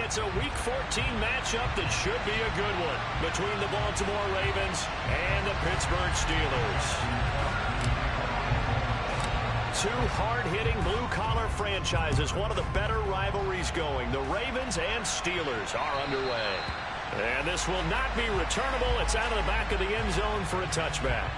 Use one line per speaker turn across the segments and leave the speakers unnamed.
It's a Week 14 matchup that should be a good one between the Baltimore Ravens and the Pittsburgh Steelers. Two hard-hitting blue-collar franchises, one of the better rivalries going. The Ravens and Steelers are underway. And this will not be returnable. It's out of the back of the end zone for a touchback.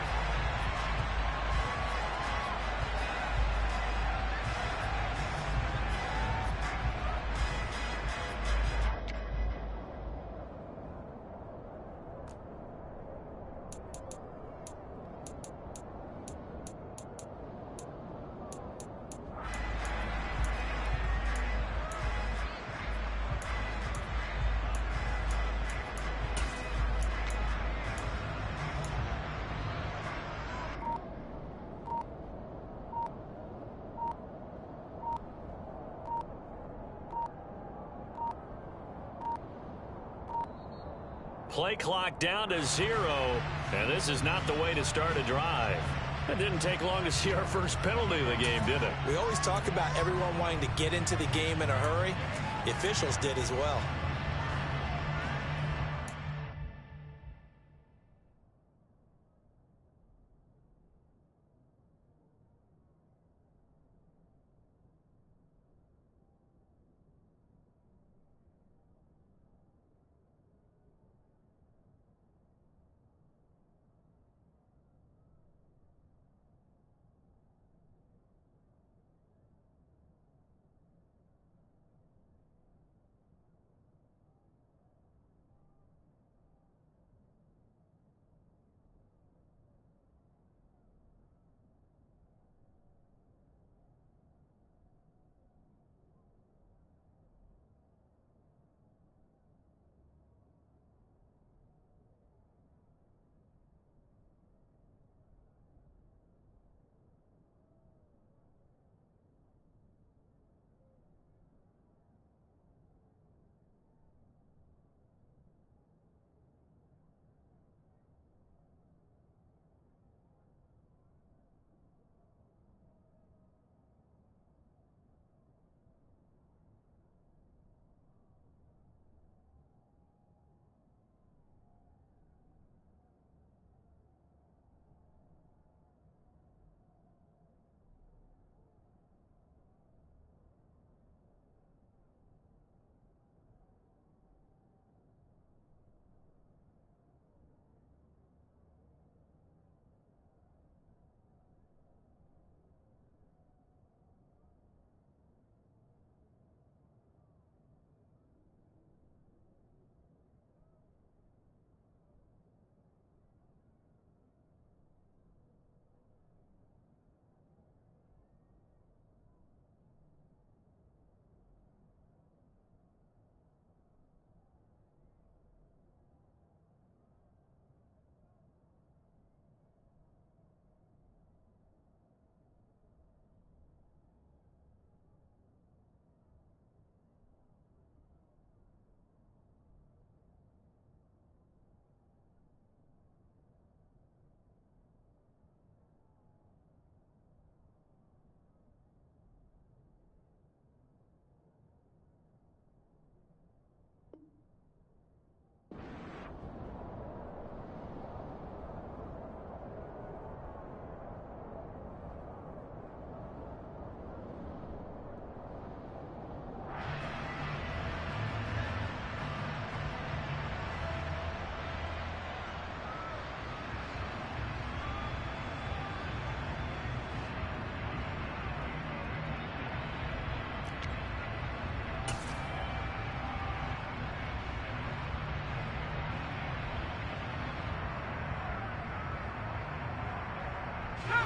Play clock down to 0, and this is not the way to start a drive. It didn't take long to see our first penalty of the game, did it?
We always talk about everyone wanting to get into the game in a hurry. The officials did as well.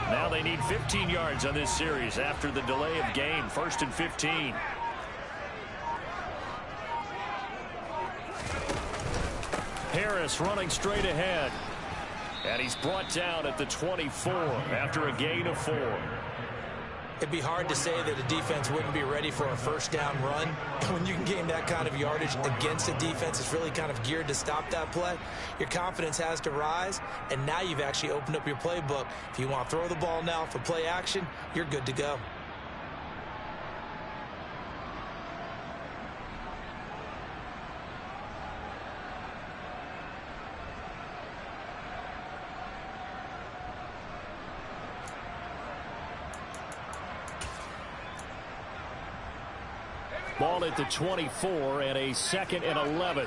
Now they need 15 yards on this series after the delay of game. 1st and 15. Harris running straight ahead. And he's brought down at the 24 after a gain of 4.
It'd be hard to say that a defense wouldn't be ready for a first down run. When you can gain that kind of yardage against a defense that's really kind of geared to stop that play, your confidence has to rise, and now you've actually opened up your playbook. If you want to throw the ball now for play action, you're good to go.
Ball at the 24 and a 2nd and 11.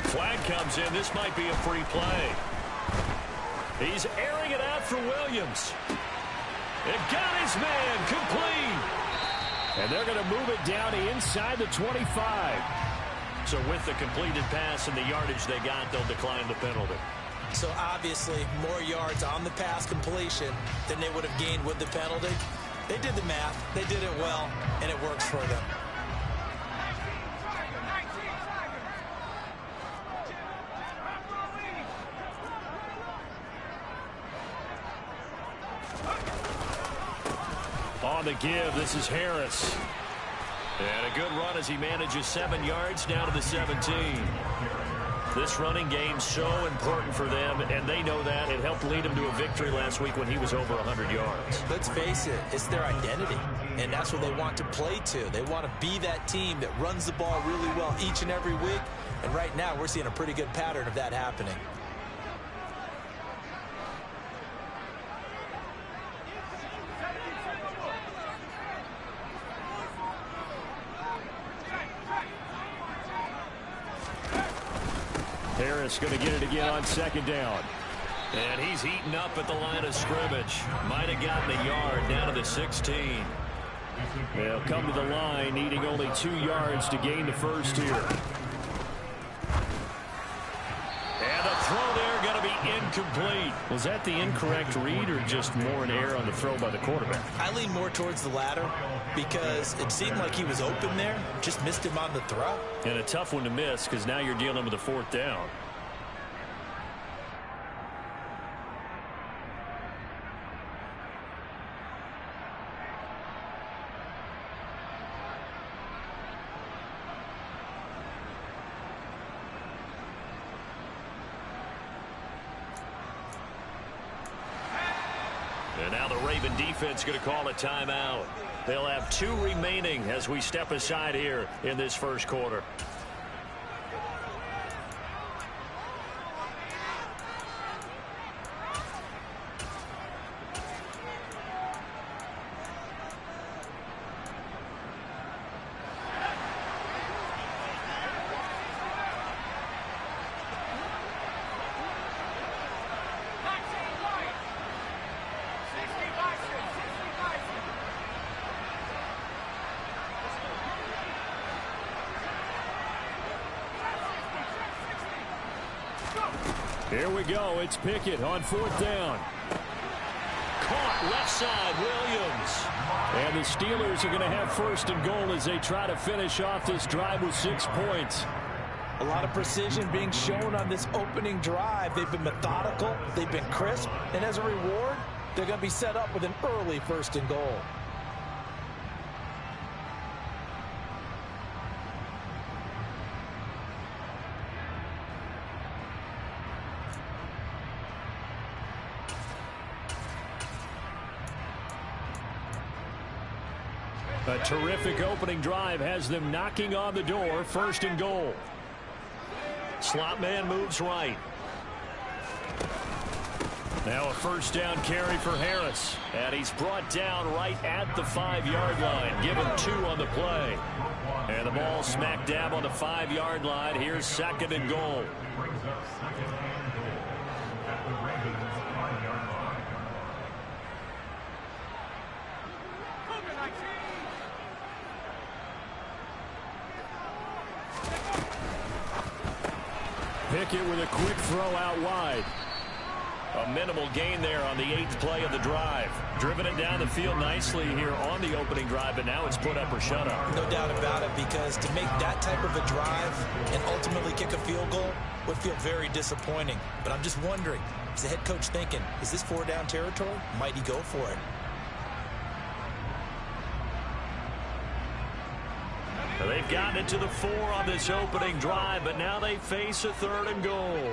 Flag comes in. This might be a free play. He's airing it out for Williams. It got his man complete. And they're going to move it down to inside the 25. So with the completed pass and the yardage they got, they'll decline the penalty.
So obviously more yards on the pass completion than they would have gained with the penalty. They did the math. They did it well, and it works for them.
On the give, this is Harris. And a good run as he manages 7 yards down to the 17. This running game so important for them, and they know that. It helped lead them to a victory last week when he was over 100 yards.
Let's face it, it's their identity, and that's what they want to play to. They want to be that team that runs the ball really well each and every week, and right now we're seeing a pretty good pattern of that happening.
Harris going to get it again on 2nd down. And he's eaten up at the line of scrimmage. Might have gotten a yard down to the 16. They'll come to the line needing only 2 yards to gain the first here. And the throw there going to be incomplete. Was that the incorrect read or just more an error on the throw by the quarterback?
I lean more towards the latter because it seemed like he was open there. Just missed him on the throw.
And a tough one to miss because now you're dealing with a 4th down. And now the Raven defense going to call a timeout. They'll have 2 remaining as we step aside here in this first quarter. Here we go. It's Pickett on 4th down. Caught left side, Williams. And the Steelers are going to have 1st and goal as they try to finish off this drive with 6 points.
A lot of precision being shown on this opening drive. They've been methodical. They've been crisp. And as a reward, they're going to be set up with an early 1st and goal.
A terrific opening drive has them knocking on the door. 1st and goal. Slot man moves right. Now a 1st down carry for Harris. And he's brought down right at the 5-yard line. Give him 2 on the play. And the ball smack dab on the 5-yard line. Here's 2nd and goal. Pickett with a quick throw out wide. A minimal gain there on the 8th play of the drive. Driven it down the field nicely here on the opening drive, but now it's put up or shut up.
No doubt about it, because to make that type of a drive and ultimately kick a field goal would feel very disappointing. But I'm just wondering, is the head coach thinking, is this 4-down territory? Might he go for it?
They've gotten it to the 4 on this opening drive, but now they face a 3rd and goal.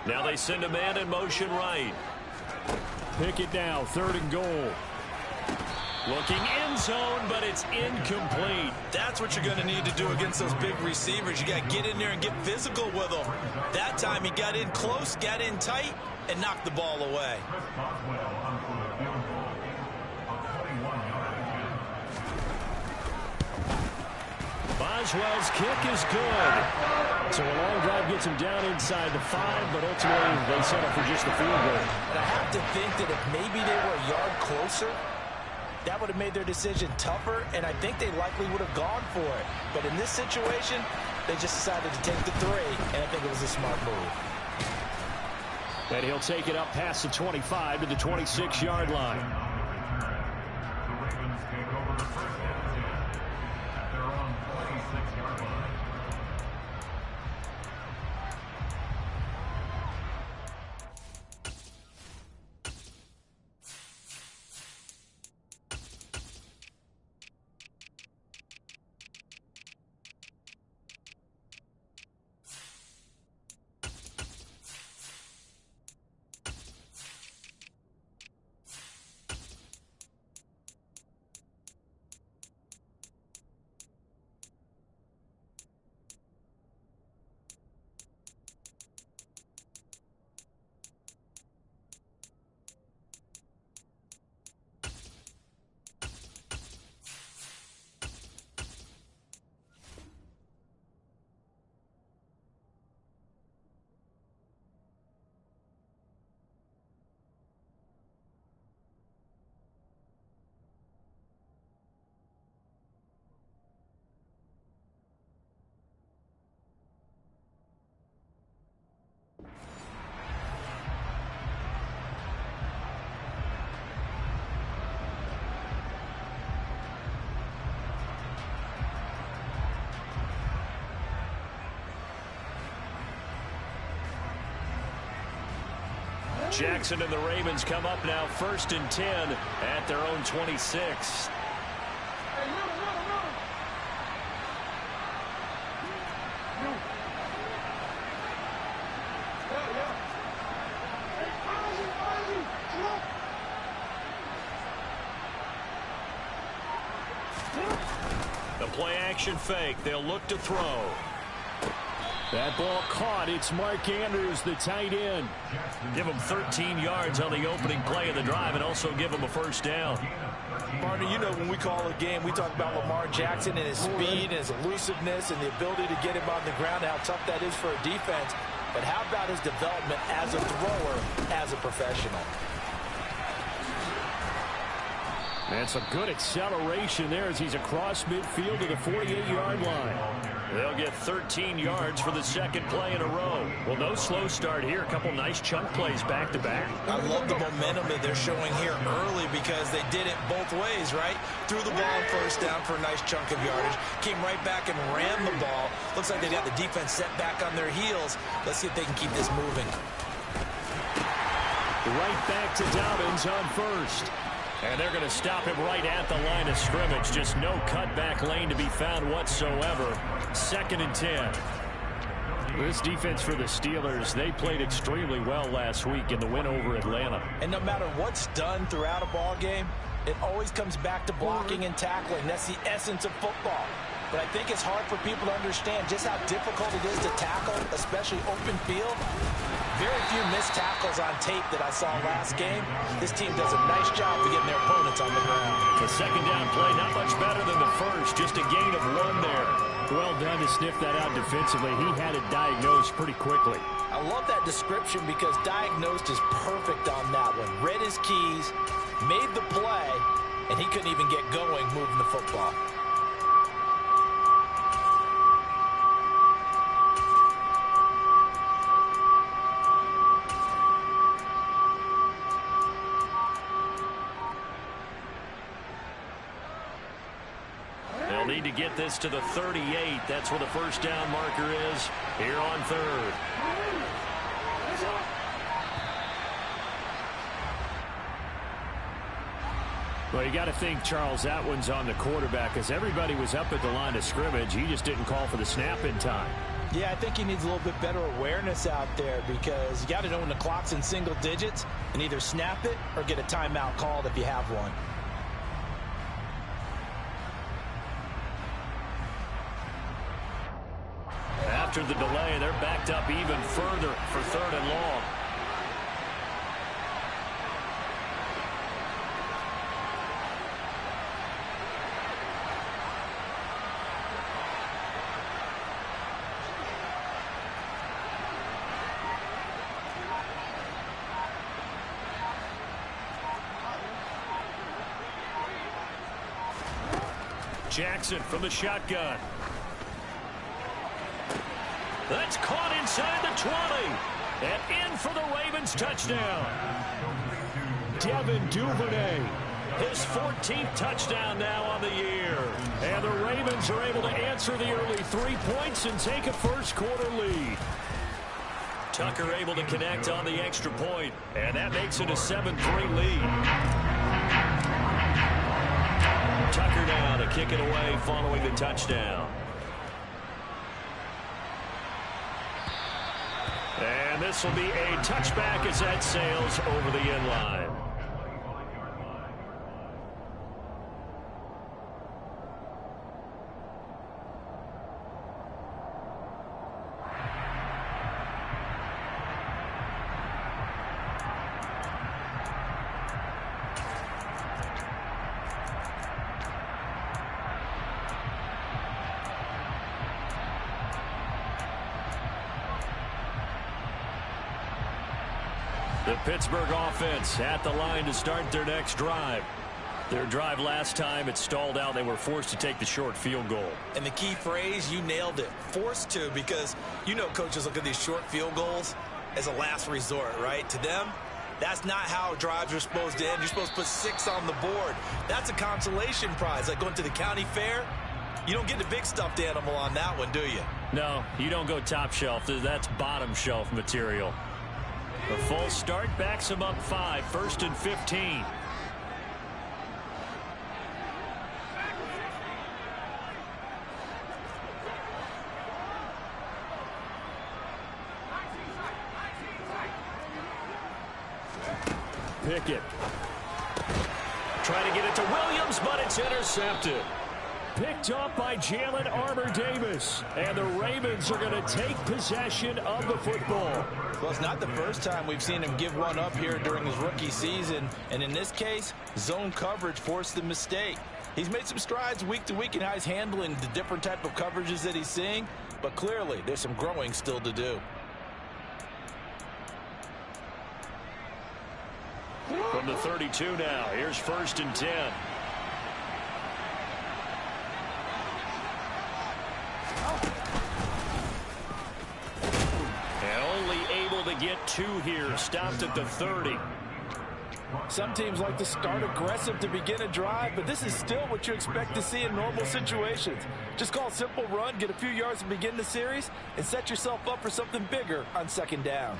Now they send a man in motion right. Pickett now, 3rd and goal. Looking end zone, but it's incomplete.
That's what you're going to need to do against those big receivers. You got to get in there and get physical with them. That time he got in close, got in tight, and knocked the ball away.
Boswell's kick is good. So a long drive gets him down inside the 5, but ultimately they settle for just the field goal.
And I have to think that if maybe they were a yard closer, that would have made their decision tougher, and I think they likely would have gone for it. But in this situation, they just decided to take the 3, and I think it was a smart move.
And he'll take it up past the 25 to the 26-yard line. Jackson and the Ravens come up now 1st and 10 at their own 26. The play action fake. They'll look to throw. That ball caught. It's Mark Andrews, the tight end. Give him 13 yards on the opening play of the drive and also give him a first down.
Partner, you know when we call a game, we talk about Lamar Jackson and his speed and his elusiveness and the ability to get him on the ground, how tough that is for a defense. But how about his development as a thrower, as a professional?
And some good acceleration there as he's across midfield to the 48-yard line. They'll get 13 yards for the second play in a row. Well, no slow start here. A couple nice chunk plays back-to-back.
I love the momentum that they're showing here early because they did it both ways, right? Threw the ball on first down for a nice chunk of yardage. Came right back and ran the ball. Looks like they got the defense set back on their heels. Let's see if they can keep this moving.
Right back to Dobbins on first. And they're going to stop him right at the line of scrimmage. Just no cutback lane to be found whatsoever. 2nd and 10. This defense for the Steelers, they played extremely well last week in the win over Atlanta.
And no matter what's done throughout a ball game, it always comes back to blocking and tackling. That's the essence of football. But I think it's hard for people to understand just how difficult it is to tackle, especially open field. Very few missed tackles on tape that I saw last game. This team does a nice job of getting their opponents on the ground.
The second down play, not much better than the first. Just a gain of 1 there. Well done to sniff that out defensively. He had it diagnosed pretty quickly.
I love that description because diagnosed is perfect on that one. Read his keys, made the play, and he couldn't even get going moving the football.
Need to get this to the 38. That's where the first down marker is here on 3rd. Well, you got to think, Charles, that one's on the quarterback as everybody was up at the line of scrimmage. He just didn't call for the snap in time.
Yeah, I think he needs a little bit better awareness out there because you got to know when the clock's in single digits and either snap it or get a timeout called if you have one.
After the delay, they're backed up even further for 3rd and long. Jackson from the shotgun. That's caught inside the 20. And in for the Ravens touchdown. Devin Duvernay. His 14th touchdown now on the year. And the Ravens are able to answer the early 3 points and take a first-quarter lead. Tucker able to connect on the extra point, and that makes it a 7-3 lead. Tucker now to kick it away following the touchdown. And this will be a touchback as that sails over the end line. The Pittsburgh offense at the line to start their next drive. Their drive last time, it stalled out. They were forced to take the short field goal.
And the key phrase, you nailed it, forced to, because you know coaches look at these short field goals as a last resort, right? To them, that's not how drives are supposed to end. You're supposed to put 6 on the board. That's a consolation prize, like going to the county fair. You don't get the big stuffed animal on that one, do you?
No, you don't go top shelf. That's bottom shelf material. The full start backs him up 5, 1st and 15. Pickett. Trying to get it to Williams, but it's intercepted. Picked up by Jalen Armour-Davis. And the Ravens are going to take possession of the football.
Well, it's not the first time we've seen him give one up here during his rookie season. And in this case, zone coverage forced the mistake. He's made some strides week to week in how he's handling the different type of coverages that he's seeing. But clearly, there's some growing still to do.
From the 32 now, here's 1st and 10. Get 2 here, stopped at the 30.
Some teams like to start aggressive to begin a drive, but this is still what you expect to see in normal situations. Just call a simple run, get a few yards to begin the series, and set yourself up for something bigger on 2nd down.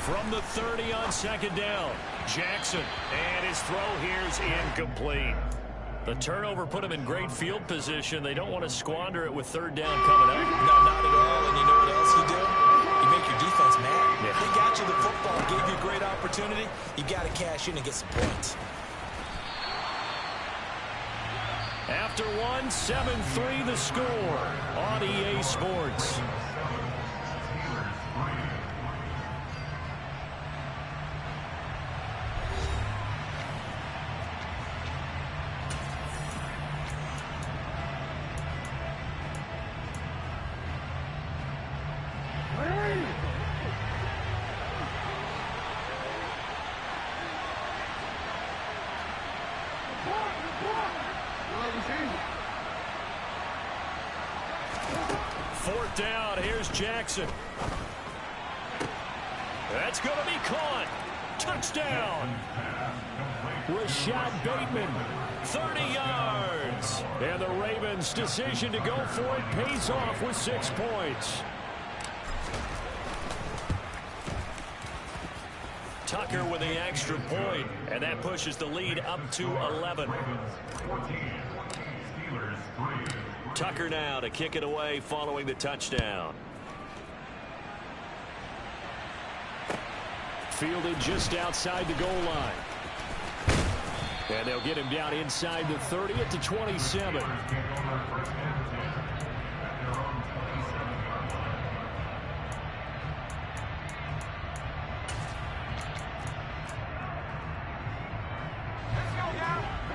From the 30 on 2nd down, Jackson, and his throw here's incomplete. The turnover put him in great field position. They don't want to squander it with 3rd down coming up.
No, not at all. And you know what else you do? You make your defense mad. Yeah. They got you the football, gave you a great opportunity. You got to cash in and get some points.
After 1, 7-3 the score on EA Sports. Down, here's Jackson. That's going to be caught. Touchdown. Rashad Bateman, 30 yards. And the Ravens' decision to go for it pays off with 6 points. Tucker with the extra point, and that pushes the lead up to 11. Tucker now to kick it away following the touchdown. Fielded just outside the goal line. And they'll get him down inside the 30 at the 27.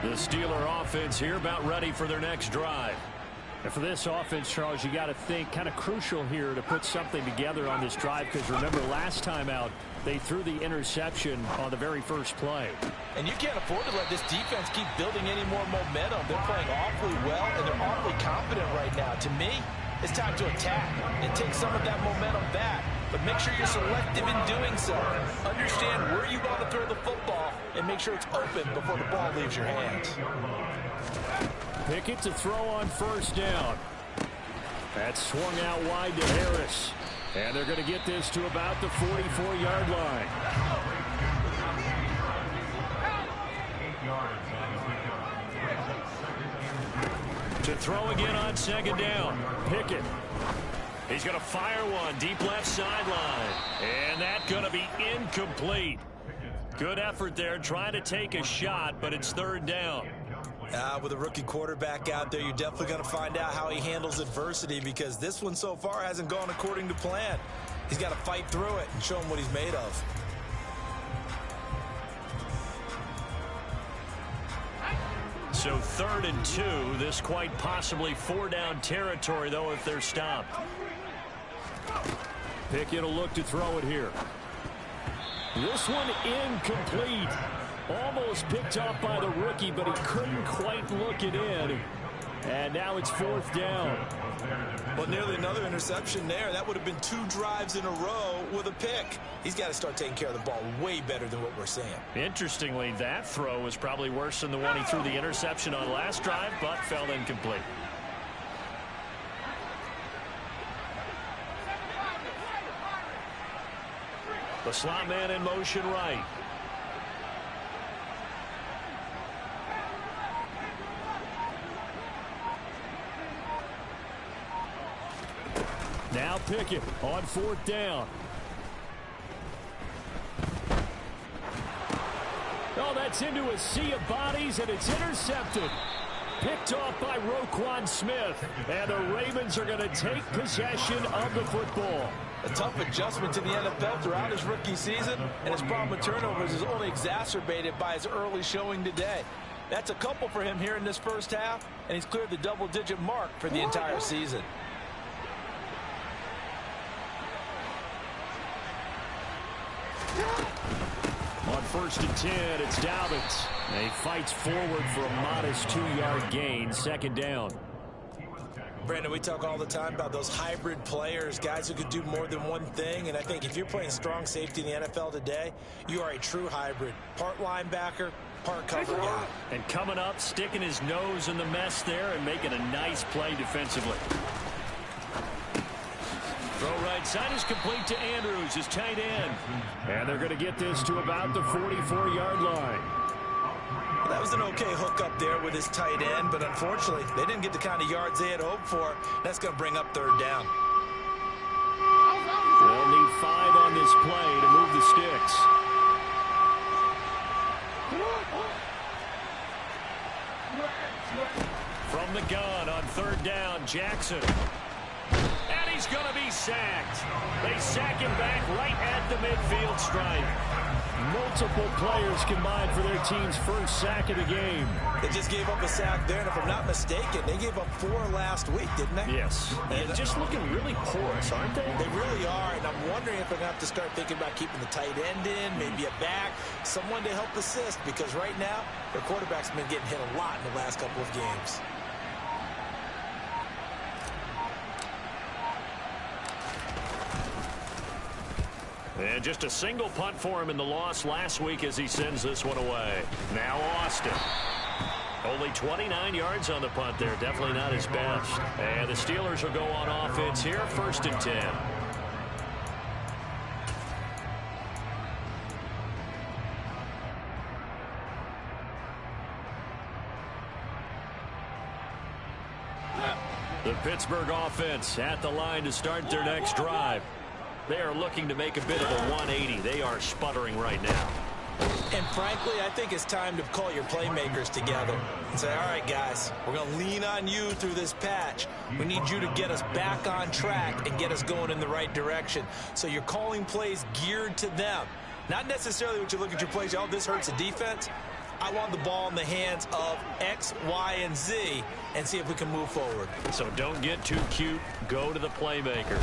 The Steeler offense here about ready for their next drive. And for this offense, Charles, you got to think kind of crucial here to put something together on this drive, because remember last time out they threw the interception on the very first play.
And you can't afford to let this defense keep building any more momentum. They're playing awfully well, and they're awfully confident right now. To me, it's time to attack and take some of that momentum back. But make sure you're selective in doing so. Understand where you want to throw the football and make sure it's open before the ball leaves your hands.
Pickett to throw on first down. That's swung out wide to Harris. And they're going to get this to about the 44-yard line. To throw again on second down. Pickett. He's going to fire one deep left sideline. And that's going to be incomplete. Good effort there trying to take a shot, but it's third down.
With a rookie quarterback out there, you're definitely going to find out how he handles adversity, because this one so far hasn't gone according to plan. He's got to fight through it and show him what he's made of.
So 3rd and 2. This quite possibly 4-down territory, though, if they're stopped. Pickett will look to throw it here. This one incomplete. Almost picked off by the rookie, but he couldn't quite look it in. And now it's 4th down.
Well, nearly another interception there. That would have been 2 drives in a row with a pick. He's got to start taking care of the ball way better than what we're seeing.
Interestingly, that throw was probably worse than the one he threw the interception on last drive, but fell incomplete. The slot man in motion right. Now Pickett on 4th down. Oh, that's into a sea of bodies, and it's intercepted. Picked off by Roquan Smith. And the Ravens are going to take possession of the football.
A tough adjustment to the NFL throughout his rookie season, and his problem with turnovers is only exacerbated by his early showing today. That's a couple for him here in this first half, and he's cleared the double-digit mark for the entire season.
On 1st and 10, it's Dobbins. And he fights forward for a modest 2-yard gain, 2nd down.
Brandon, we talk all the time about those hybrid players, guys who could do more than one thing. And I think if you're playing strong safety in the NFL today, you are a true hybrid. Part linebacker, part cover guy.
And coming up, sticking his nose in the mess there and making a nice play defensively. Throw right side is complete to Andrews, his tight end. And they're going to get this to about the 44-yard line.
That was an okay hook up there with his tight end, but unfortunately, they didn't get the kind of yards they had hoped for. That's going to bring up 3rd down.
They'll need 5 on this play to move the sticks. From the gun on 3rd down, Jackson. And he's going to be sacked. They sack him back right at the midfield stripe. Multiple players combined for their team's first sack of the game.
They just gave up a sack there, and if I'm not mistaken, they gave up 4 last week, didn't they?
Yes. And just looking really porous, aren't they?
They really are, and I'm wondering if they're going to have to start thinking about keeping the tight end in, maybe a back, someone to help assist, because right now, their quarterback's been getting hit a lot in the last couple of games.
And just a single punt for him in the loss last week as he sends this one away. Now Austin. Only 29 yards on the punt there. Definitely not his best. And the Steelers will go on offense here, 1st and 10. The Pittsburgh offense at the line to start their next drive. They are looking to make a bit of a 180. They are sputtering right now.
And frankly, I think it's time to call your playmakers together and say, all right, guys, we're going to lean on you through this patch. We need you to get us back on track and get us going in the right direction. So you're calling plays geared to them. Not necessarily what you look at your plays, oh, this hurts the defense. I want the ball in the hands of X, Y, and Z and see if we can move forward.
So don't get too cute. Go to the playmakers.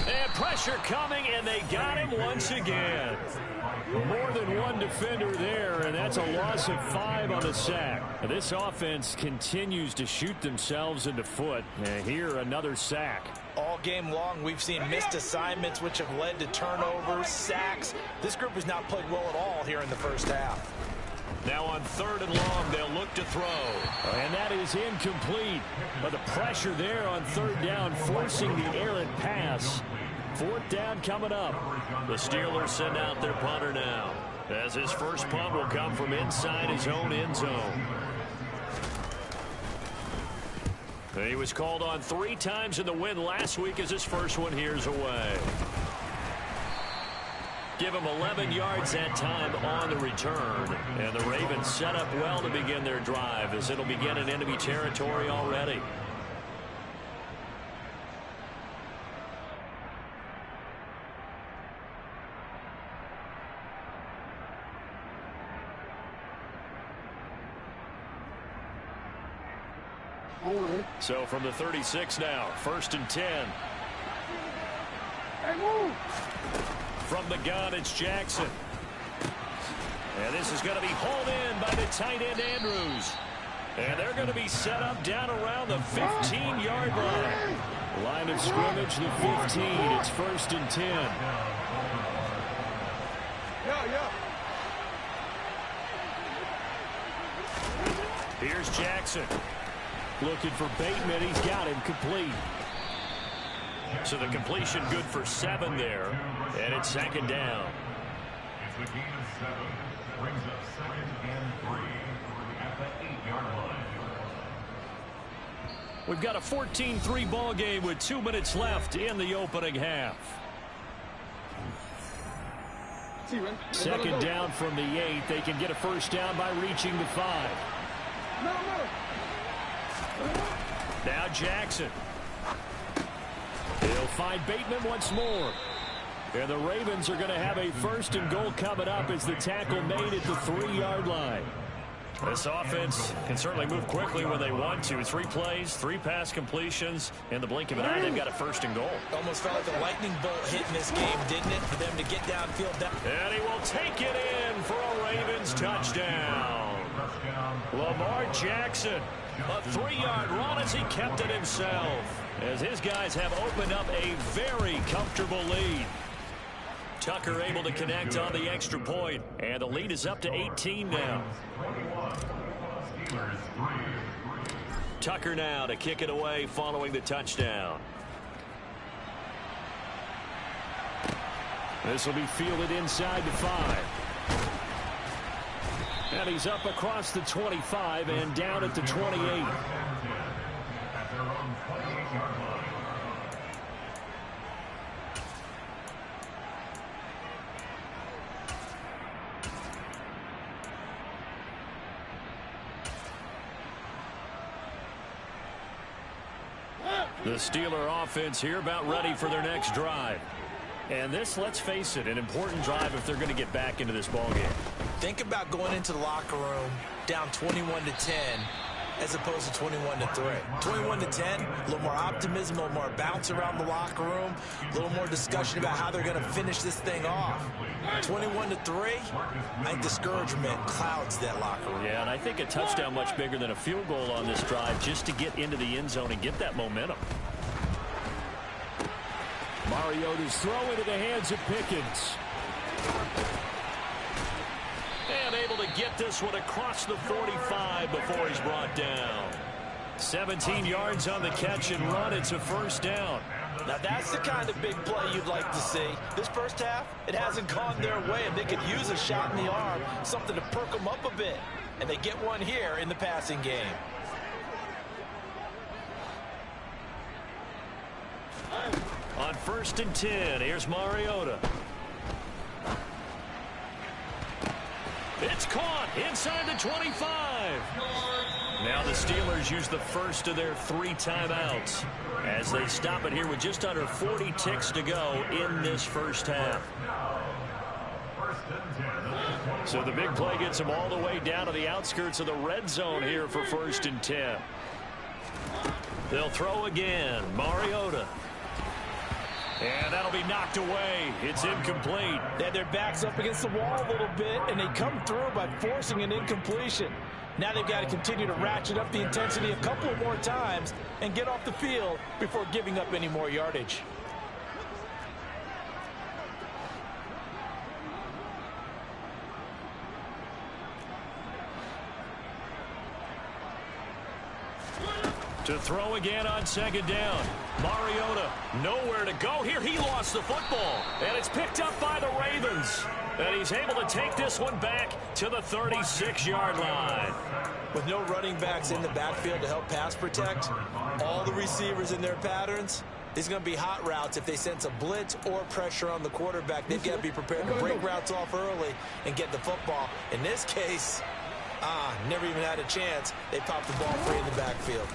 And pressure coming, and they got him once again. More than one defender there, and that's a loss of 5 on the sack. This offense continues to shoot themselves in the foot. And here, another sack.
All game long, we've seen missed assignments, which have led to turnovers, sacks. This group has not played well at all here in the first half.
Now on 3rd and long, they'll look to throw. And that is incomplete. But the pressure there on 3rd down, forcing the errant pass. 4th down coming up. The Steelers send out their punter now, as his first punt will come from inside his own end zone. He was called on 3 times in the win last week as his first one here's away. Give him 11 yards that time on the return. And the Ravens set up well to begin their drive, as it'll begin in enemy territory already. So from the 36 now, 1st and 10. From the gun, it's Jackson. And this is going to be hauled in by the tight end, Andrews. And they're going to be set up down around the 15-yard line. Line of scrimmage, the 15. It's 1st and 10. Here's Jackson. Looking for Bateman. He's got him complete. So the completion good for 7 there. And it's 2nd down.
It's a gain of 7. Brings up 2nd and 3 at the 8-yard line.
We've got a 14-3 ball game with 2 minutes left in the opening half. 2nd down from the 8. They can get a first down by reaching the 5. Now Jackson. He'll find Bateman once more. And the Ravens are going to have a 1st and goal coming up as the tackle made at the 3-yard line. This offense can certainly move quickly when they want to. 3 plays, 3 pass completions. In the blink of an eye, they've got a 1st and goal.
Almost felt like a lightning bolt hit in this game, didn't it, for them to get downfield?
And he will take it in for a Ravens touchdown. Lamar Jackson, a 3-yard run as he kept it himself, as his guys have opened up a very comfortable lead. Tucker able to connect on the extra point, and the lead is up to 18 now. Tucker now to kick it away following the touchdown. This will be fielded inside the 5. And he's up across the 25 and down at the 28. The Steeler offense here about ready for their next drive. And this, let's face it, an important drive if they're going to get back into this ballgame.
Think about going into the locker room down 21-10 as opposed to 21-3. 21-10, a little more optimism, a little more bounce around the locker room, a little more discussion about how they're going to finish this thing off. 21-3, I think discouragement clouds that locker room.
Yeah, and I think a touchdown much bigger than a field goal on this drive just to get into the end zone and get that momentum. Mariota's throw into the hands of Pickens. And able to get this one across the 45 before he's brought down. 17 yards on the catch and run. It's a 1st down.
Now that's the kind of big play you'd like to see. This first half, it hasn't gone their way, and they could use a shot in the arm, something to perk them up a bit. And they get one here in the passing game.
On 1st and 10, here's Mariota. It's caught inside the 25. Now the Steelers use the first of their 3 timeouts as they stop it here with just under 40 ticks to go in this first half. So the big play gets them all the way down to the outskirts of the red zone here for 1st and 10. They'll throw again. Mariota. And that'll be knocked away. It's incomplete.
They had their backs up against the wall a little bit, and they come through by forcing an incompletion. Now they've got to continue to ratchet up the intensity a couple of more times and get off the field before giving up any more yardage.
To throw again on 2nd down. Mariota, nowhere to go here. He lost the football, and it's picked up by the Ravens. And he's able to take this one back to the 36-yard line.
With no running backs in the backfield to help pass protect, all the receivers in their patterns, these are going to be hot routes. If they sense a blitz or pressure on the quarterback, they've got to be prepared to break routes off early and get the football. In this case, never even had a chance. They popped the ball free in the backfield.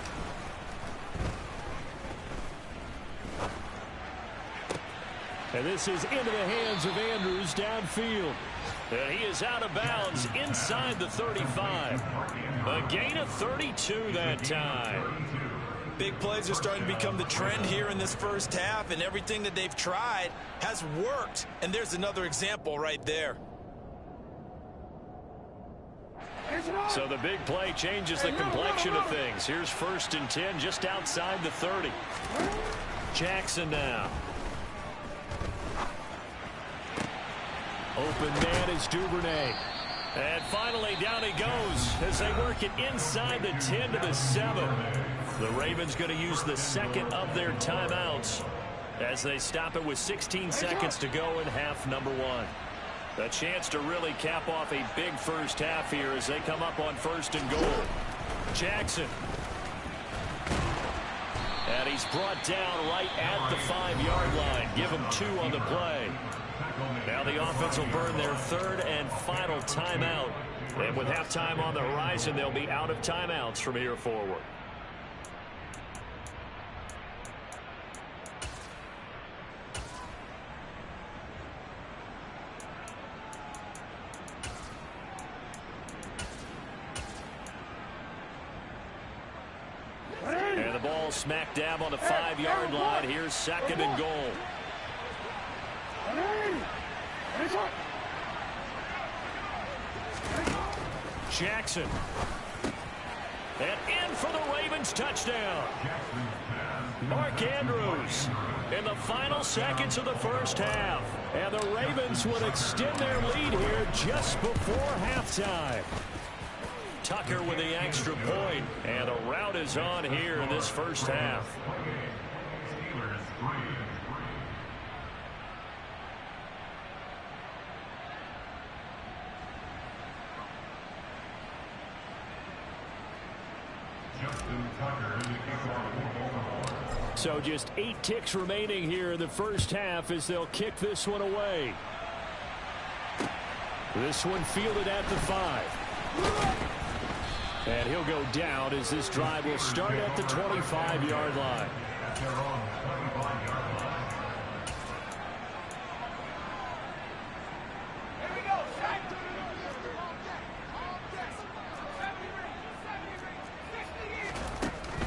And this is into the hands of Andrews downfield. And he is out of bounds inside the 35. A gain of 32 that time.
Big plays are starting to become the trend here in this first half, and everything that they've tried has worked. And there's another example right there.
So the big play changes the complexion of things. Here's 1st and 10 just outside the 30. Jackson now. Open man is Duvernay. And finally down he goes as they work it inside the 10 to the 7. The Ravens going to use the second of their timeouts as they stop it with 16 seconds to go in half number 1. A chance to really cap off a big first half here as they come up on 1st and goal. Jackson. And he's brought down right at the 5-yard line. Give him 2 on the play. Now the offense will burn their 3rd and final timeout. And with halftime on the horizon, they'll be out of timeouts from here forward. And the ball smack dab on the 5-yard line. Here's 2nd and goal. Jackson. And in for the Ravens touchdown. Mark Andrews in the final seconds of the first half. And the Ravens would extend their lead here just before halftime. Tucker with the extra point. And the rout is on here in this first half. So just 8 ticks remaining here in the first half as they'll kick this one away. This one fielded at the 5. And he'll go down as this drive will start at the 25-yard line.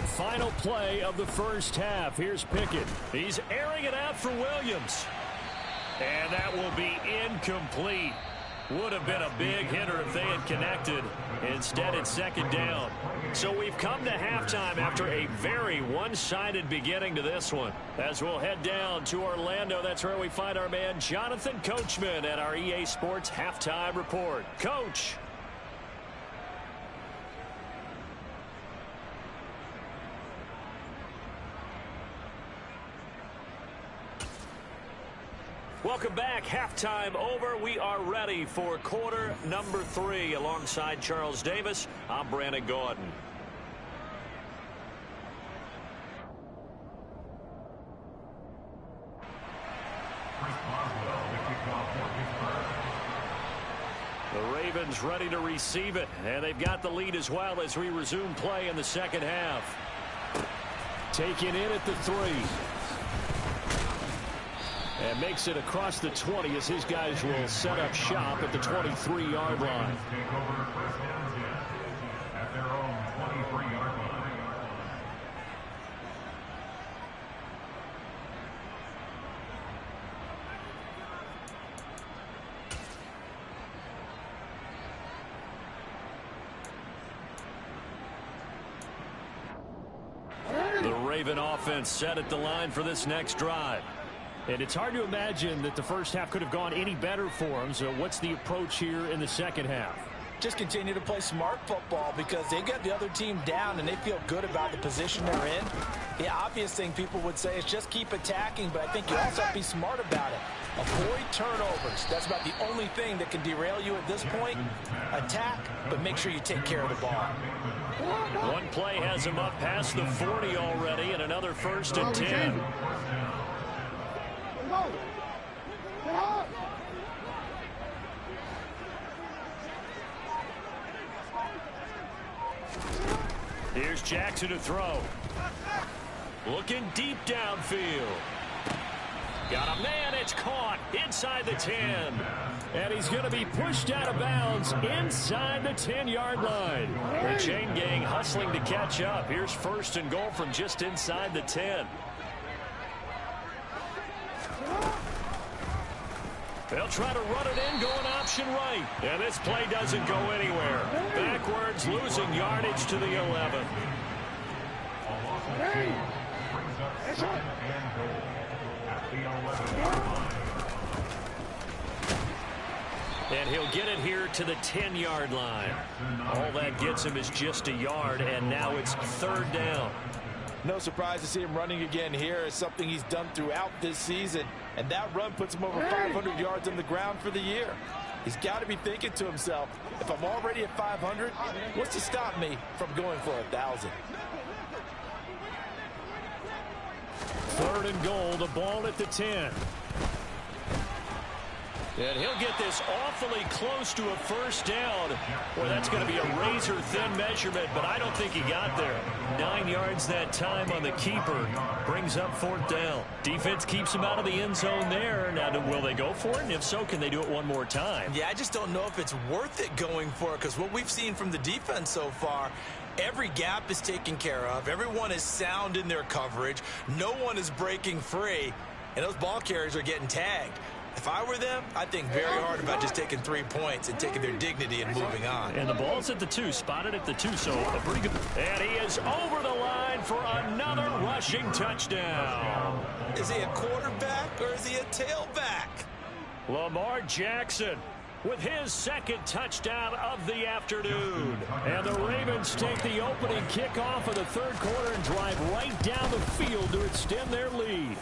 Final play of the first half. Here's Pickett. He's airing it out for Williams. And that will be incomplete. Would have been a big hitter if they had connected. Instead, it's 2nd down. So we've come to halftime after a very one-sided beginning to this one. As we'll head down to Orlando, that's where we find our man Jonathan Coachman at our EA Sports Halftime Report. Coach. Welcome back. Halftime over. We are ready for quarter number 3. Alongside Charles Davis, I'm Brandon Gaudin. The Ravens ready to receive it, and they've got the lead as well as we resume play in the second half. Taken in at the 3. And makes it across the 20 as his guys will set up shop at the 23-yard line.
Take over first down 10 at their own 23-yard line.
The Raven offense set at the line for this next drive. And it's hard to imagine that the first half could have gone any better for them. So what's the approach here in the second half?
Just continue to play smart football because they got the other team down and they feel good about the position they're in. The obvious thing people would say is just keep attacking, but I think you also have to be smart about it. Avoid turnovers. That's about the only thing that can derail you at this point. Attack, but make sure you take care of the ball.
One play has him up past the 40 already, and another 1st and 10. Here's Jackson to throw. Looking deep downfield. Got a man, it's caught inside the 10. And he's going to be pushed out of bounds inside the 10-yard line. The chain gang hustling to catch up. Here's 1st and goal from just inside the 10. They'll try to run it in, going option right. And this play doesn't go anywhere. Backwards, losing yardage to the 11.
Brings up 2nd and goal at the 11-yard line.
And he'll get it here to the 10-yard line. All that gets him is just a yard, and now it's 3rd down.
No surprise to see him running again here. It's something he's done throughout this season. And that run puts him over 500 yards on the ground for the year. He's got to be thinking to himself, if I'm already at 500, what's to stop me from going for 1,000?
3rd and goal, the ball at the 10. And he'll get this awfully close to a 1st down. Boy, that's going to be a razor-thin measurement, but I don't think he got there. 9 yards that time on the keeper. Brings up 4th down. Defense keeps him out of the end zone there. Now, will they go for it? And if so, can they do it one more time?
Yeah, I just don't know if it's worth it going for it, because what we've seen from the defense so far, every gap is taken care of. Everyone is sound in their coverage. No one is breaking free, and those ball carriers are getting tagged. If I were them, I'd think very hard about just taking 3 points and taking their dignity and moving on.
And the ball's at the 2, spotted at the 2, so a pretty good. And he is over the line for another rushing touchdown.
Is he a quarterback or is he a tailback?
Lamar Jackson with his 2nd touchdown of the afternoon. And the Ravens take the opening kickoff of the 3rd quarter and drive right down the field to extend their lead.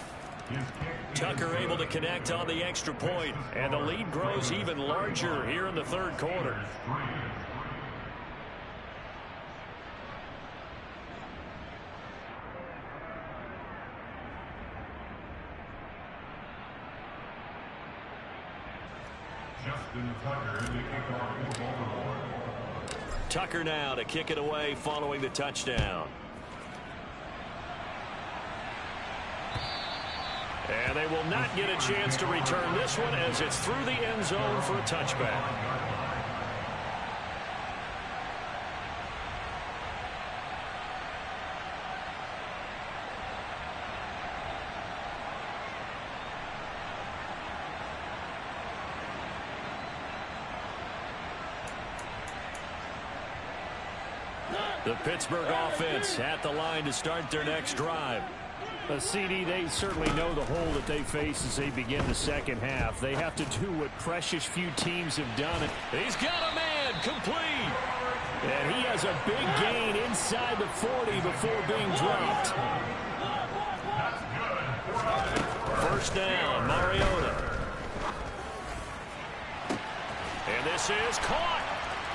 Tucker able to connect on the extra point, and the lead grows even larger here in the 3rd quarter.
Justin Tucker, the kickoff for Baltimore.
Tucker now to kick it away following the touchdown. And they will not get a chance to return this one as it's through the end zone for a touchback. The Pittsburgh offense at the line to start their next drive. CD, they certainly know the hole that they face as they begin the second half. They have to do what precious few teams have done. He's got a man, complete. And he has a big gain inside the 40 before being dropped. 1st down, Mariota. And this is caught.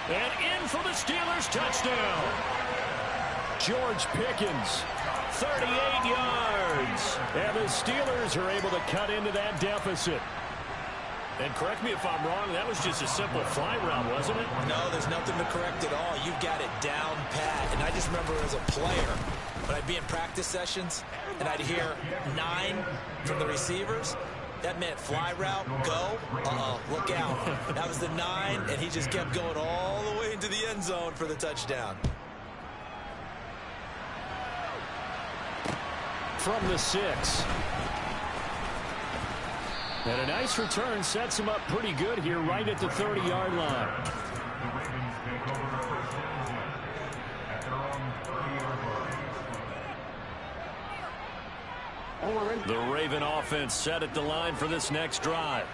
And in for the Steelers touchdown. George Pickens. 38 yards. And the Steelers are able to cut into that deficit. And correct me if I'm wrong, that was just a simple fly route, wasn't it?
No, there's nothing to correct at all. You've got it down pat. And I just remember as a player, when I'd be in practice sessions and I'd hear 9 from the receivers, That meant fly route, go, look out. That was the 9, and he just kept going all the way into the end zone for the touchdown.
From the 6. And a nice return sets him up pretty good here right at the 30-yard line.
The Ravens take over the first down at their own 30-yard line.
The Raven offense set at the line for this next drive.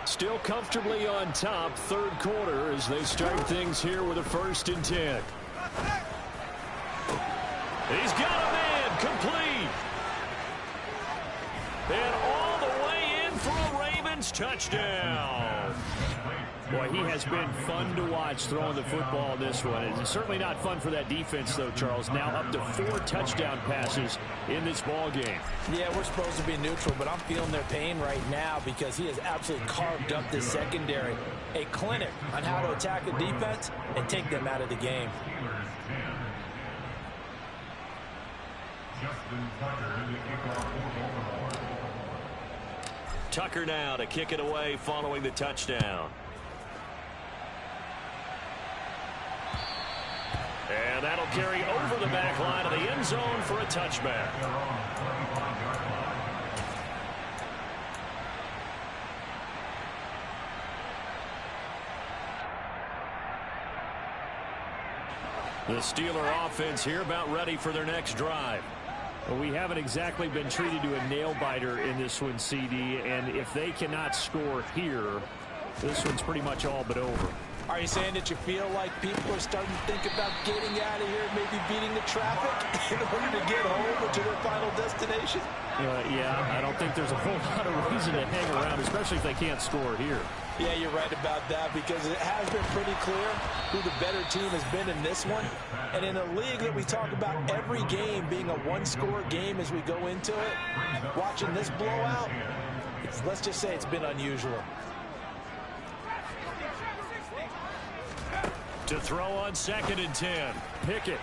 Still comfortably on top, third quarter, as they start things here with a 1st and 10. He's got a man, complete. And all the way in for a Ravens touchdown. Boy, he has been fun to watch throwing the football in this one. It's certainly not fun for that defense, though, Charles. Now up to 4 touchdown passes in this ball game.
Yeah, we're supposed to be neutral, but I'm feeling their pain right now because he has absolutely carved up this secondary. A clinic on how to attack a defense and take them out of the game.
Steelers 10. Justin Tucker to kick off for Baltimore.
Tucker now to kick it away following the touchdown. And that'll carry over the back line of the end zone for a touchback. The Steeler offense here about ready for their next drive. Well, we haven't exactly been treated to a nail-biter in this one, CD, and if they cannot score here, this one's pretty much all but over.
Are you saying that you feel like people are starting to think about getting out of here, maybe beating the traffic in order to get home or to their final destination?
Yeah, I don't think there's a whole lot of reason to hang around, especially if they can't score here.
Yeah, you're right about that because it has been pretty clear who the better team has been in this one. And in a league that we talk about every game being a one-score game as we go into it, watching this blowout, let's just say it's been unusual.
To throw on 2nd and 10. Pickett.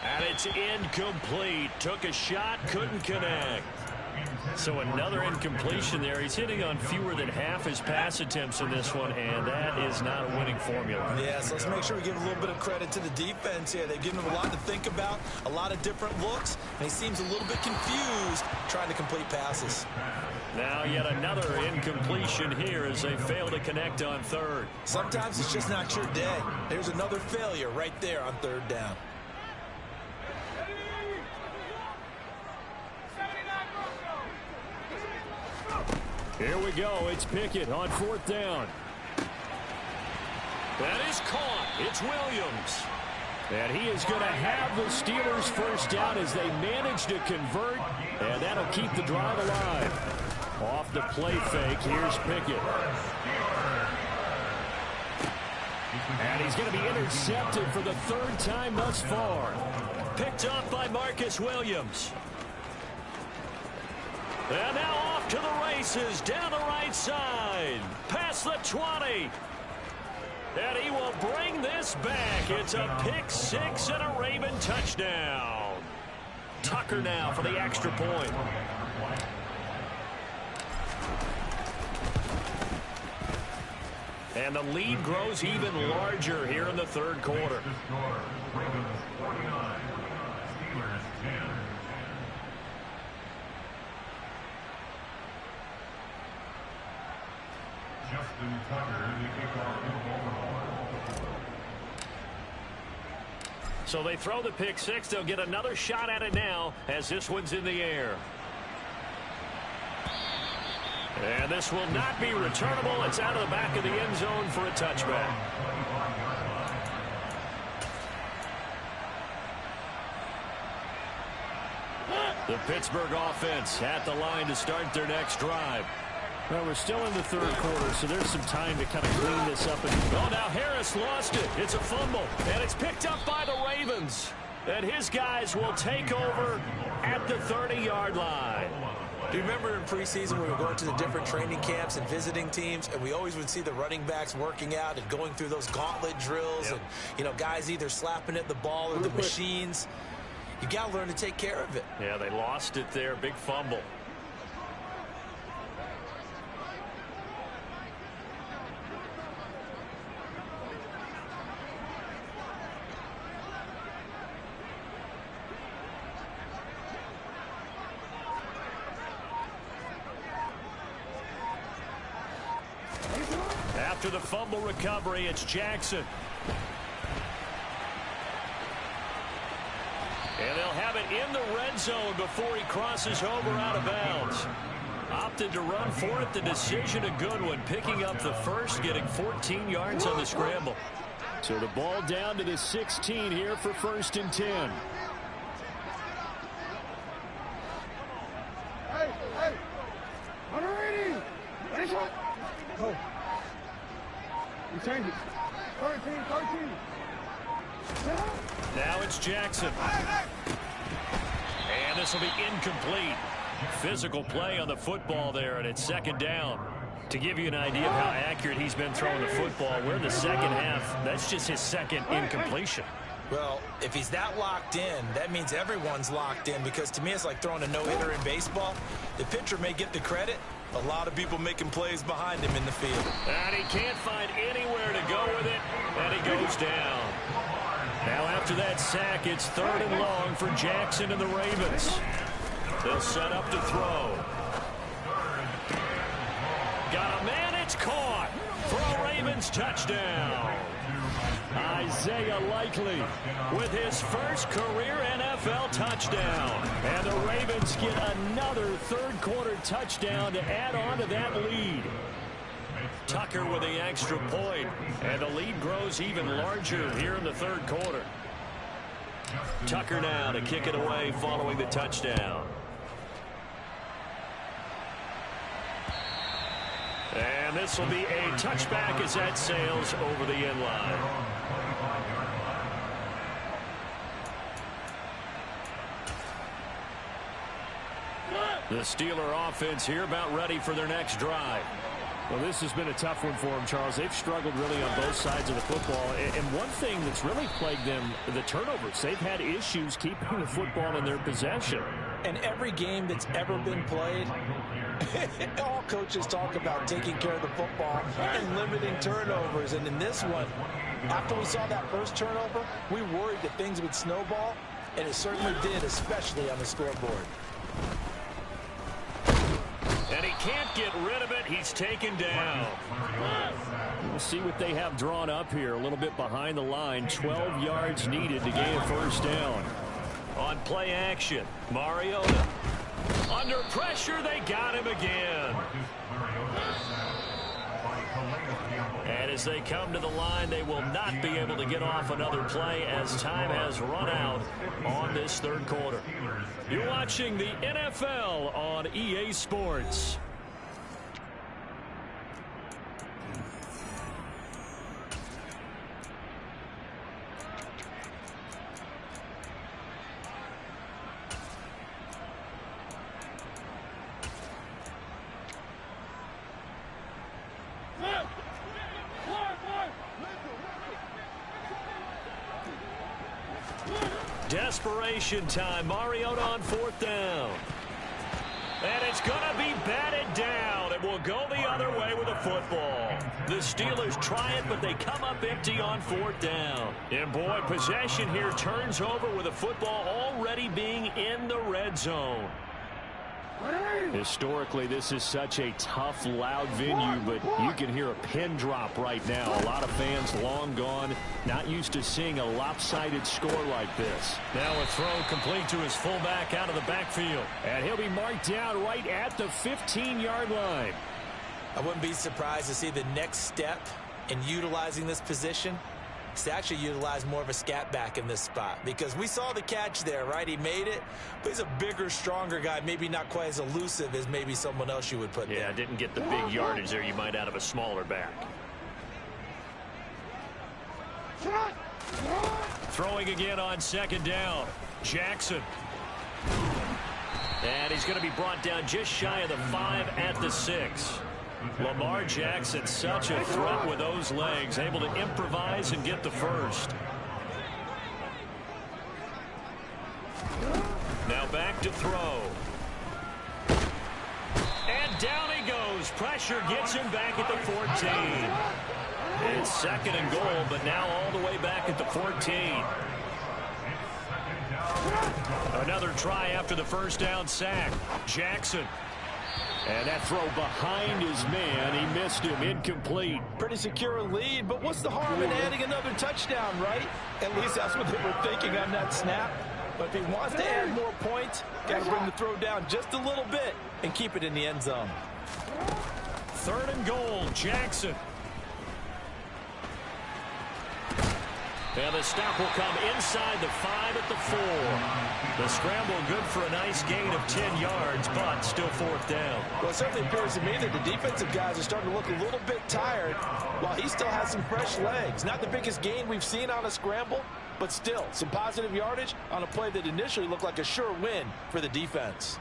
And it's incomplete. Took a shot, couldn't connect. So another incompletion there. He's hitting on fewer than half his pass attempts in this one, and that is not a winning formula.
Yes, let's make sure we give a little bit of credit to the defense here. They've given him a lot to think about, a lot of different looks, and he seems a little bit confused trying to complete passes.
Now yet another incompletion here as they fail to connect on 3rd.
Sometimes it's just not your day. There's another failure right there on 3rd down.
Here we go. It's Pickett on 4th down. That is caught. It's Williams. And he is going to have the Steelers first down as they manage to convert, and that'll keep the drive alive. Off the play fake, here's Pickett. And he's going to be intercepted for the 3rd time thus far. Picked up by Marcus Williams. And now off to the races down the right side. Past the 20. And he will bring this back. It's a pick-6 and a Raven touchdown. Tucker now for the extra point. And the lead grows even larger here in the 3rd quarter.
Ravens 49, Steelers 10. Justin Tucker to kick off for Baltimore.
So they throw the pick-6. They'll get another shot at it now as this one's in the air. And this will not be returnable. It's out of the back of the end zone for a touchback. The Pittsburgh offense at the line to start their next drive. Well, we're still in the 3rd quarter, so there's some time to kind of clean this up. Oh, now Harris lost it. It's a fumble, and it's picked up by the Ravens. And his guys will take over at the 30-yard line.
Do you remember in preseason we were going to the different training camps and visiting teams, and we always would see the running backs working out and going through those gauntlet drills, and, you know, guys either slapping at the ball or the machines. You got to learn to take care of it.
Yeah, they lost it there. Big fumble. after the fumble recovery. It's Jackson. And they'll have it in the red zone before he crosses over out of bounds. Opted to run for it. The decision a good one. Picking up the first, getting 14 yards on the scramble.
So the ball down to the 16 here for 1st and 10.
Hey! 180! Finish up! Go. You change it. 13.
Now it's Jackson. And this will be incomplete. Physical play on the football there, and it's 2nd down. To give you an idea of how accurate he's been throwing the football, we're in the 2nd half. That's just his 2nd incompletion.
Well, if he's that locked in, that means everyone's locked in, because to me it's like throwing a no-hitter in baseball. The pitcher may get the credit. A lot of people making plays behind him in the field.
And he can't find anywhere to go with it, and he goes down. Now after that sack, it's 3rd and long for Jackson and the Ravens. They'll set up to throw. Got a man, it's caught for a Ravens touchdown. Isaiah Likely with his first career NFL touchdown. And the Ravens get another 3rd quarter touchdown to add on to that lead. Tucker with the extra point, and the lead grows even larger here in the 3rd quarter. Tucker now to kick it away following the touchdown. And this will be a touchback as that sails over the end line. The Steeler offense here about ready for their next drive.
Well, this has been a tough one for them, Charles. They've struggled really on both sides of the football. And one thing that's really plagued them, the turnovers. They've had issues keeping the football in their possession.
And every game that's ever been played, all coaches talk about taking care of the football and limiting turnovers. And in this one, after we saw that first turnover, we worried that things would snowball, and it certainly did, especially on the scoreboard.
And he can't get rid of it. He's taken down.
We'll see what they have drawn up here. A little bit behind the line. 12 yards needed to gain a 1st down.
On play action, Mariota. Under pressure, they got him again. And as they come to the line, they will not be able to get off another play as time has run out on this 3rd quarter. You're watching the NFL on EA Sports. Desperation time. Mariota on 4th down. And it's going to be batted down. It will go the other way with the football. The Steelers try it, but they come up empty on 4th down. And boy, possession here turns over with the football already being in the red zone.
Historically, this is such a tough, loud venue, but you can hear a pin drop right now. A lot of fans long gone, not used to seeing a lopsided score like this.
Now a throw complete to his fullback out of the backfield.
And he'll be marked down right at the 15-yard line.
I wouldn't be surprised to see the next step in utilizing this position is to actually utilize more of a scat back in this spot, because we saw the catch there, right? He made it, but he's a bigger, stronger guy, maybe not quite as elusive as maybe someone else you would put there.
Yeah, didn't get the big yardage there you might out of a smaller back. Throwing again on 2nd down. Jackson. And he's going to be brought down just shy of the 5 at the 6. Lamar Jackson, such a threat with those legs, able to improvise and get the first. Now back to throw. And down he goes. Pressure gets him back at the 14. It's 2nd and goal, but now all the way back at the 14. Another try after the 1st down sack. Jackson.
And that throw behind his man, he missed him, incomplete.
Pretty secure lead, but what's the harm in adding another touchdown, right? At least that's what they were thinking on that snap. But if he wants to add more points, got to bring the throw down just a little bit and keep it in the end zone.
3rd and goal, Jackson. And the stop will come inside the 5 at the 4. The scramble good for a nice gain of 10 yards, but still 4th down.
Well, it certainly appears to me that the defensive guys are starting to look a little bit tired while he still has some fresh legs. Not the biggest gain we've seen on a scramble, but still some positive yardage on a play that initially looked like a sure win for the defense.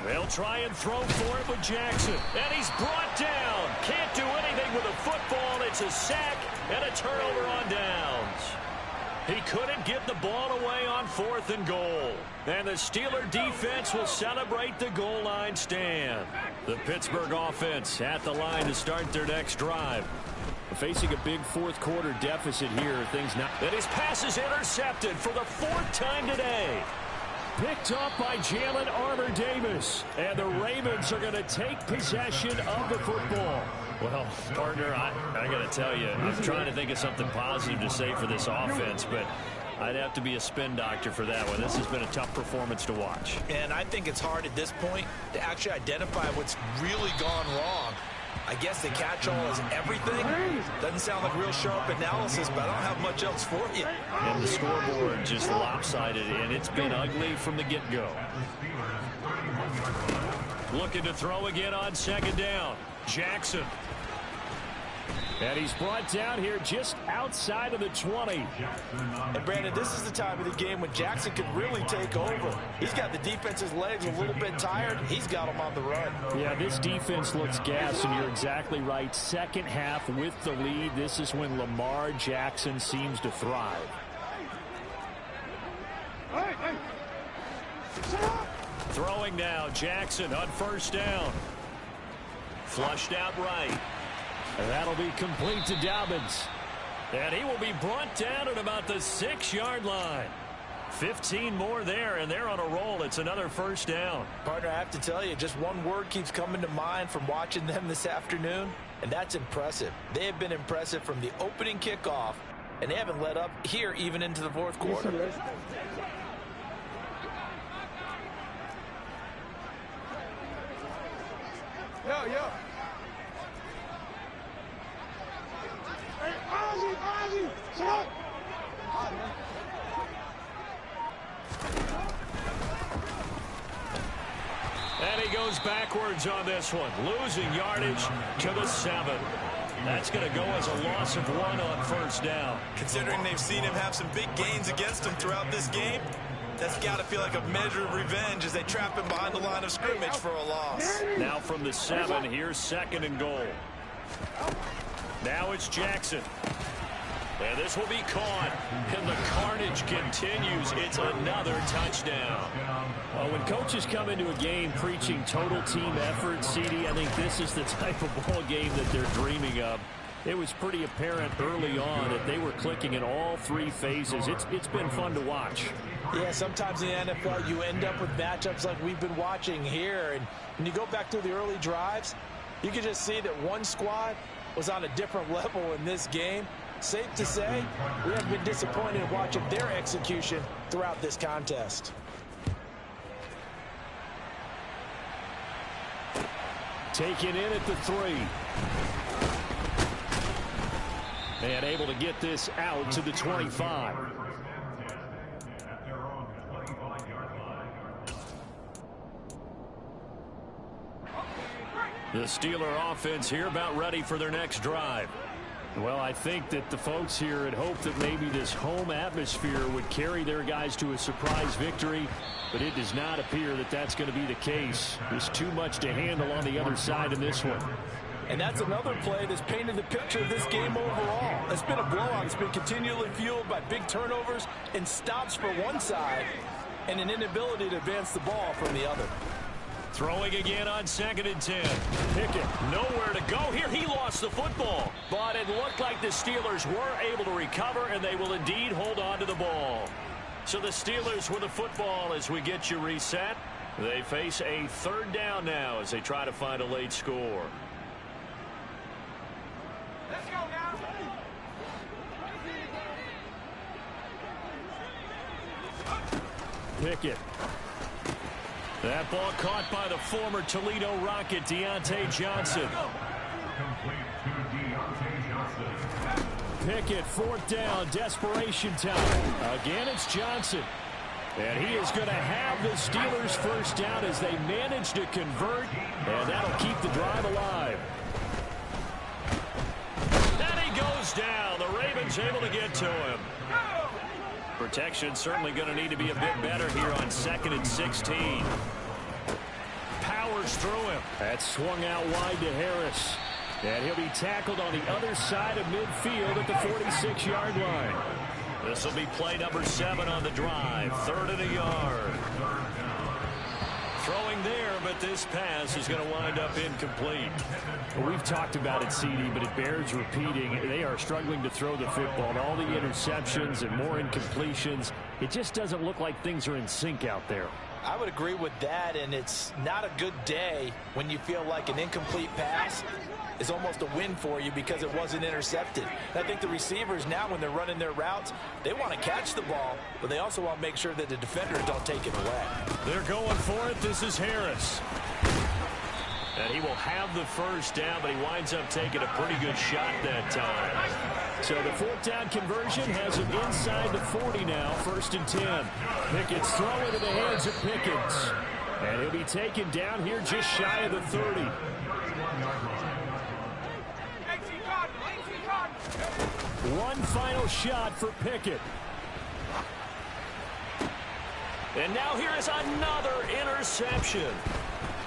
They'll try and throw for it with Jackson. And he's brought down. Can't do anything with the football. It's a sack and a turnover on downs. He couldn't get the ball away on 4th and goal. And the Steeler defense will celebrate the goal line stand. The Pittsburgh offense at the line to start their next drive. Facing a big 4th quarter deficit here. Things not. And his pass is intercepted for the 4th time today. Picked up by Jalen Armour-Davis. And the Ravens are going to take possession of the football. Well, partner, I got to tell you, I'm trying to think of something positive to say for this offense, but I'd have to be a spin doctor for that one. This has been a tough performance to watch.
And I think it's hard at this point to actually identify what's really gone wrong. I guess the catch-all is everything. Doesn't sound like real sharp analysis, but I don't have much else for you.
And the scoreboard just lopsided, and it's been ugly from the get-go. Looking to throw again on 2nd down. Jackson. And he's brought down here just outside of the 20.
And Brandon, this is the time of the game when Jackson could really take over. He's got the defense's legs a little bit tired. He's got them on the run.
Yeah, this defense looks gassed, and you're exactly right. 2nd half with the lead. This is when Lamar Jackson seems to thrive.
Throwing now, Jackson on 1st down. Flushed out right.
And that'll be complete to Dobbins.
And he will be brought down at about the 6-yard line. 15 more there, and they're on a roll. It's another 1st down.
Partner, I have to tell you, just one word keeps coming to mind from watching them this afternoon, and that's impressive. They have been impressive from the opening kickoff, and they haven't let up here even into the 4th quarter.
Yo. Hey, Ozzy, shut up.
And he goes backwards on this one, losing yardage to the 7. That's going to go as a loss of 1 on 1st down.
Considering they've seen him have some big gains against him throughout this game, that's got to feel like a measure of revenge as they trap him behind the line of scrimmage for a loss.
Now from the 7, here's 2nd and goal. Now it's Jackson. And this will be caught. And the carnage continues. It's another touchdown.
Well, when coaches come into a game preaching total team effort, CD, I think this is the type of ball game that they're dreaming of. It was pretty apparent early on that they were clicking in all 3 phases. It's been fun to watch.
Yeah, sometimes in the NFL you end up with matchups like we've been watching here. And when you go back through the early drives, you can just see that one squad was on a different level in this game. Safe to say, we have been disappointed in watching their execution throughout this contest.
Taken in at the 3. And able to get this out to the 25.
The Steeler offense here about ready for their next drive.
Well, I think that the folks here had hoped that maybe this home atmosphere would carry their guys to a surprise victory, but it does not appear that that's going to be the case. There's too much to handle on the other side in this one.
And that's another play that's painted the picture of this game overall. It's been a blowout. It's been continually fueled by big turnovers and stops for one side and an inability to advance the ball from the other.
Throwing again on 2nd and 10. Pickett nowhere to go here. He lost the football. But it looked like the Steelers were able to recover, and they will indeed hold on to the ball. So the Steelers with the football as we get you reset. They face a 3rd down now as they try to find a late score.
Let's go now.
Pickett.
That ball caught by the former Toledo Rocket, Deontay Johnson.
Complete to Deontay Johnson.
Pickett, 4th down, desperation time. Again, it's Johnson. And he is going to have the Steelers 1st down as they manage to convert, and that'll keep the drive alive.
And he goes down. The Ravens able to get to him. Protection certainly going to need to be a bit better here on 2nd and 16. Powers through him.
That swung out wide to Harris. And he'll be tackled on the other side of midfield at the 46-yard line.
This will be play number 7 on the drive. 3rd and a yard. Throwing there, but this pass is going to wind up incomplete.
Well, we've talked about it, CD, but it bears repeating. They are struggling to throw the football. And all the interceptions and more incompletions, it just doesn't look like things are in sync out there.
I would agree with that, and it's not a good day when you feel like an incomplete pass is almost a win for you because it wasn't intercepted. And I think the receivers now, when they're running their routes, they want to catch the ball, but they also want to make sure that the defenders don't take it away.
They're going for it. This is Harris. And he will have the 1st down, but he winds up taking a pretty good shot that time.
So the 4th down conversion has him inside the 40 now, 1st and 10. Pickett's throw into the hands of Pickens. And he'll be taken down here just shy of the 30. One final shot for Pickett.
And now here is another interception.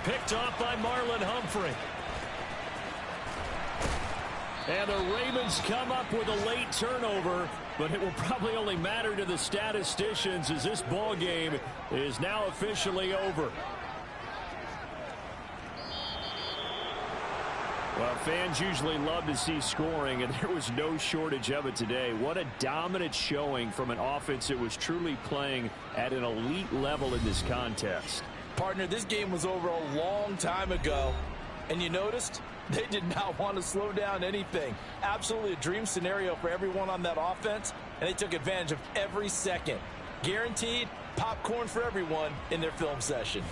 Picked off by Marlon Humphrey.
And the Ravens come up with a late turnover, but it will probably only matter to the statisticians as this ball game is now officially over. Well, fans usually love to see scoring, and there was no shortage of it today. What a dominant showing from an offense that was truly playing at an elite level in this contest.
Partner, this game was over a long time ago, and you noticed they did not want to slow down anything. Absolutely a dream scenario for everyone on that offense, and they took advantage of every second. Guaranteed popcorn for everyone in their film session.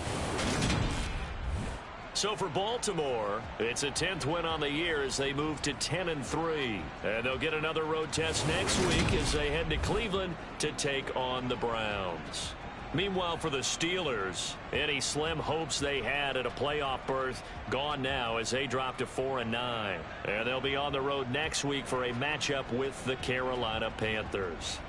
So for Baltimore, it's a 10th win on the year as they move to 10-3. And they'll get another road test next week as they head to Cleveland to take on the Browns. Meanwhile, for the Steelers, any slim hopes they had at a playoff berth gone now as they drop to 4-9. And they'll be on the road next week for a matchup with the Carolina Panthers.